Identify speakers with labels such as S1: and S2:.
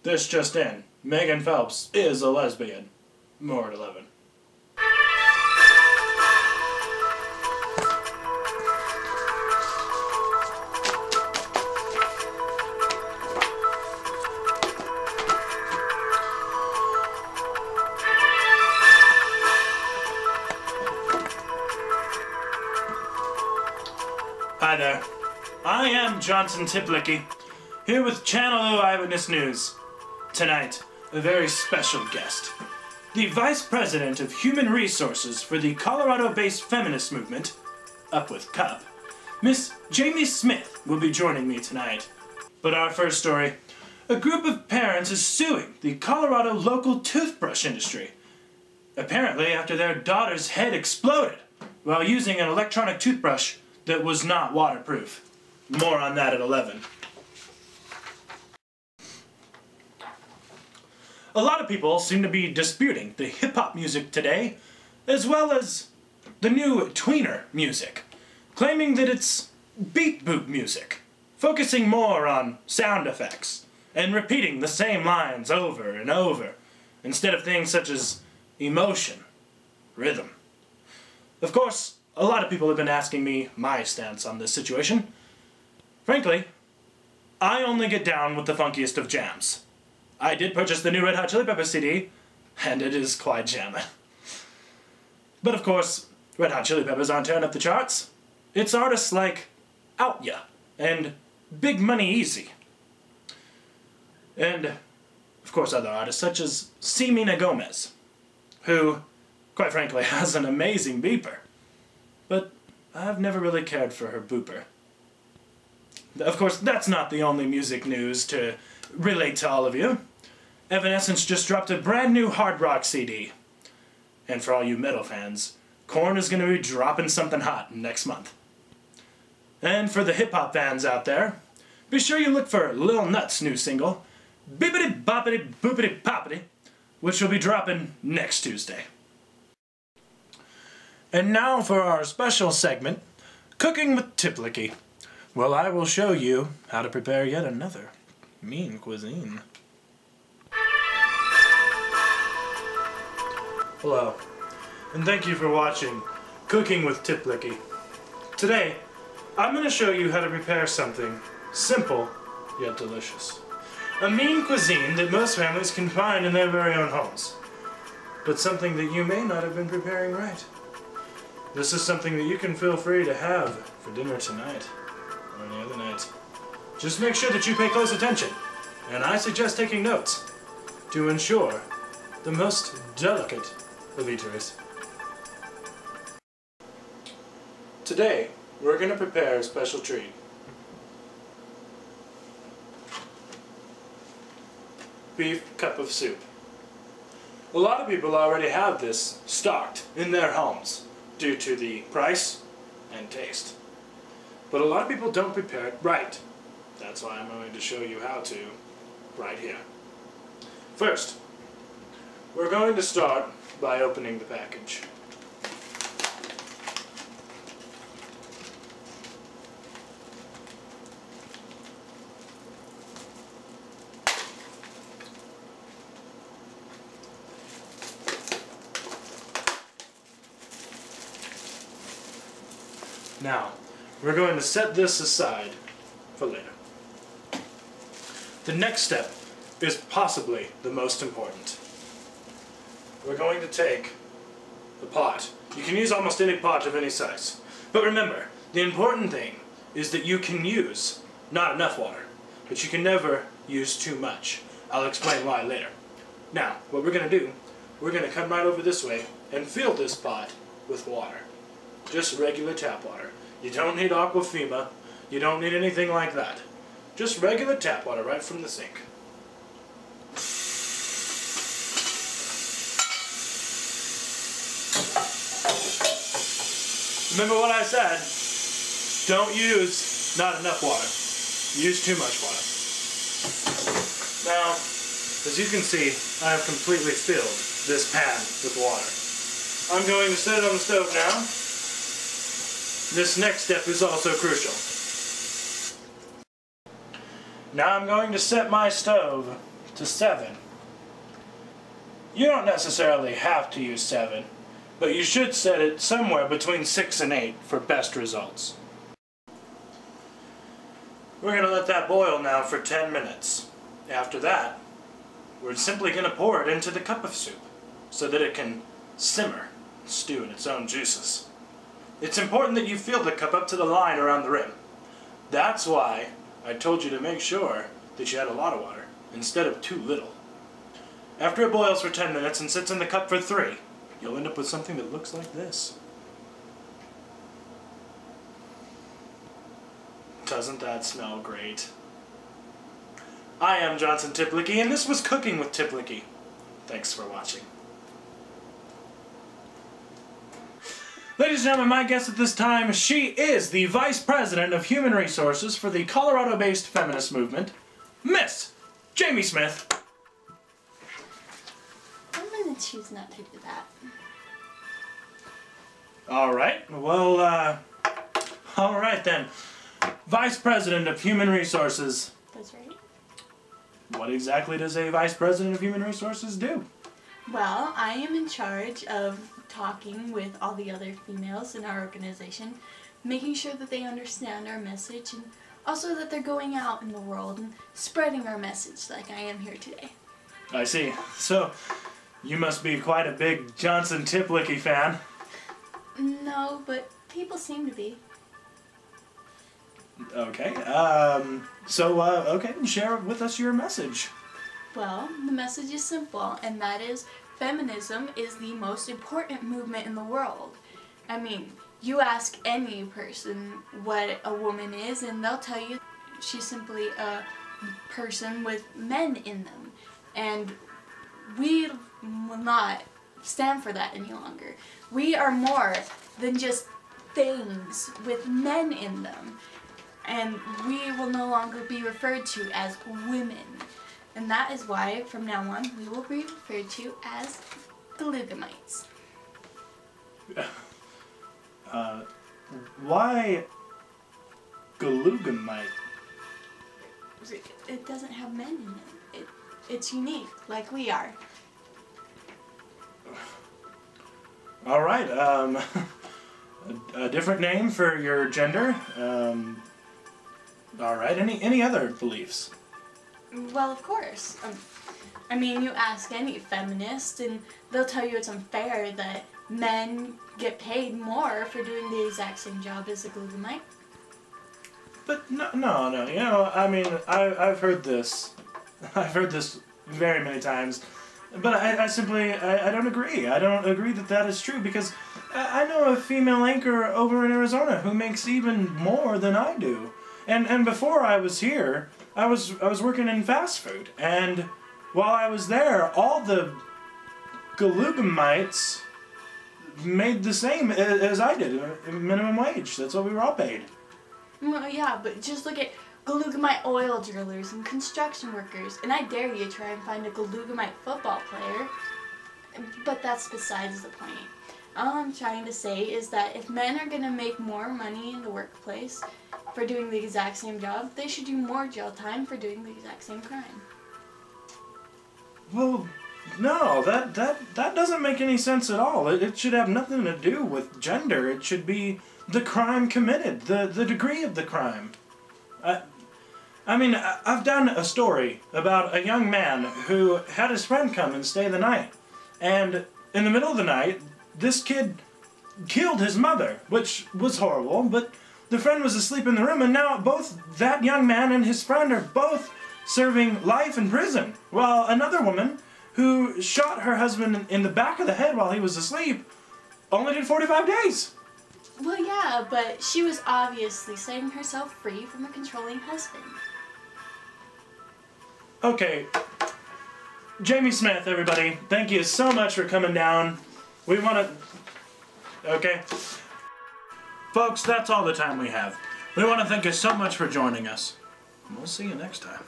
S1: This just in. Megan Phelps is a lesbian. More at 11. Hi there. I am Johnson Tiplicki, here with Channel O Eyewitness News. Tonight, a very special guest. The Vice President of Human Resources for the Colorado-based feminist movement, Up With Cup, Miss Jamie Smith will be joining me tonight. But our first story, a group of parents is suing the Colorado local toothbrush industry, apparently after their daughter's head exploded while using an electronic toothbrush that was not waterproof. More on that at 11. A lot of people seem to be disputing the hip-hop music today, as well as the new tweener music, claiming that it's beat boop music, focusing more on sound effects, and repeating the same lines over and over, instead of things such as emotion, rhythm. Of course, a lot of people have been asking me my stance on this situation. Frankly, I only get down with the funkiest of jams. I did purchase the new Red Hot Chili Peppers CD, and it is quite jamming. But of course, Red Hot Chili Peppers aren't tearing up the charts. It's artists like Out Ya and Big Money Easy. And, of course, other artists such as Selena Gomez, who, quite frankly, has an amazing beeper. But I've never really cared for her booper. Of course, that's not the only music news to relate to all of you. Evanescence just dropped a brand new hard rock CD. And for all you metal fans, Korn is going to be dropping something hot next month. And for the hip-hop fans out there, be sure you look for Lil Nut's new single, Bippity Boppity Boopity Poppity, which will be dropping next Tuesday. And now for our special segment, Cooking with Tiplicki. Well, I will show you how to prepare yet another mean cuisine. Hello, and thank you for watching Cooking with Tiplicki. Today, I'm going to show you how to prepare something simple yet delicious. A mean cuisine that most families can find in their very own homes, but something that you may not have been preparing right. This is something that you can feel free to have for dinner tonight or any other night. Just make sure that you pay close attention, and I suggest taking notes to ensure the most delicate of eateries. Today, we're going to prepare a special treat. Beef cup of soup. A lot of people already have this stocked in their homes due to the price and taste. But a lot of people don't prepare it right. That's why I'm going to show you how to right here. First, we're going to start by opening the package. Now, we're going to set this aside for later. The next step is possibly the most important. We're going to take the pot. You can use almost any pot of any size. But remember, the important thing is that you can use not enough water, but you can never use too much. I'll explain why later. Now, what we're going to do, we're going to come right over this way and fill this pot with water. Just regular tap water. You don't need Aquafina. You don't need anything like that. Just regular tap water right from the sink. Remember what I said, don't use not enough water. Use too much water. Now, as you can see, I have completely filled this pan with water. I'm going to set it on the stove now. This next step is also crucial. Now I'm going to set my stove to 7. You don't necessarily have to use 7, but you should set it somewhere between 6 and 8 for best results. We're going to let that boil now for 10 minutes. After that, we're simply going to pour it into the cup of soup so that it can simmer and stew in its own juices. It's important that you fill the cup up to the line around the rim. That's why I told you to make sure that you had a lot of water instead of too little. After it boils for 10 minutes and sits in the cup for 3, you'll end up with something that looks like this. Doesn't that smell great? I am Johnson Tiplicki, and this was Cooking with Tiplicki. Thanks for watching. Ladies and gentlemen, my guest at this time, she is the Vice President of Human Resources for the Colorado-based feminist movement, Miss Jamie Smith.
S2: I'm going to choose not to do that.
S1: Alright, well, alright then. Vice President of Human Resources.
S2: That's right.
S1: What exactly does a Vice President of Human Resources do?
S2: Well, I am in charge of talking with all the other females in our organization, making sure that they understand our message, and also that they're going out in the world and spreading our message like I am here today.
S1: I see. So, you must be quite a big Johnson Tiplicki fan.
S2: No, but people seem to be.
S1: Okay, okay, share with us your message.
S2: Well, the message is simple, and that is feminism is the most important movement in the world. I mean, you ask any person what a woman is, and they'll tell you she's simply a person with men in them. And we will not stand for that any longer. We are more than just things with men in them. And we will no longer be referred to as women. And that is why, from now on, we will be referred to as Galugamites.
S1: Why Galugamite?
S2: It doesn't have men in it. It's unique, like we are.
S1: Alright, a different name for your gender. Alright, any other beliefs?
S2: Well, of course. I mean, you ask any feminist, and they'll tell you it's unfair that men get paid more for doing the exact same job as a Galugamite.
S1: But no, you know, I mean, I've heard this. I've heard this very many times. But I simply don't agree. I don't agree that that is true, because I know a female anchor over in Arizona who makes even more than I do. And before I was here, I was working in fast food, and while I was there, all the Galugamites made the same as I did, minimum wage. That's what we were all paid.
S2: Well, yeah, but just look at Galugamite oil drillers and construction workers, and I dare you try and find a Galugamite football player. But that's besides the point. All I'm trying to say is that if men are going to make more money in the workplace for doing the exact same job, they should do more jail time for doing the exact same crime.
S1: Well, no, that doesn't make any sense at all. It should have nothing to do with gender. It should be the crime committed, the degree of the crime. I mean, I've done a story about a young man who had his friend come and stay the night. And in the middle of the night, this kid killed his mother, which was horrible, but the friend was asleep in the room, and now both that young man and his friend are both serving life in prison, while another woman who shot her husband in the back of the head while he was asleep only did 45 days.
S2: Well, yeah, but she was obviously setting herself free from a controlling husband.
S1: Okay, Jamie Smith, everybody, thank you so much for coming down. We want to... Okay. Folks, that's all the time we have. We want to thank you so much for joining us. We'll see you next time.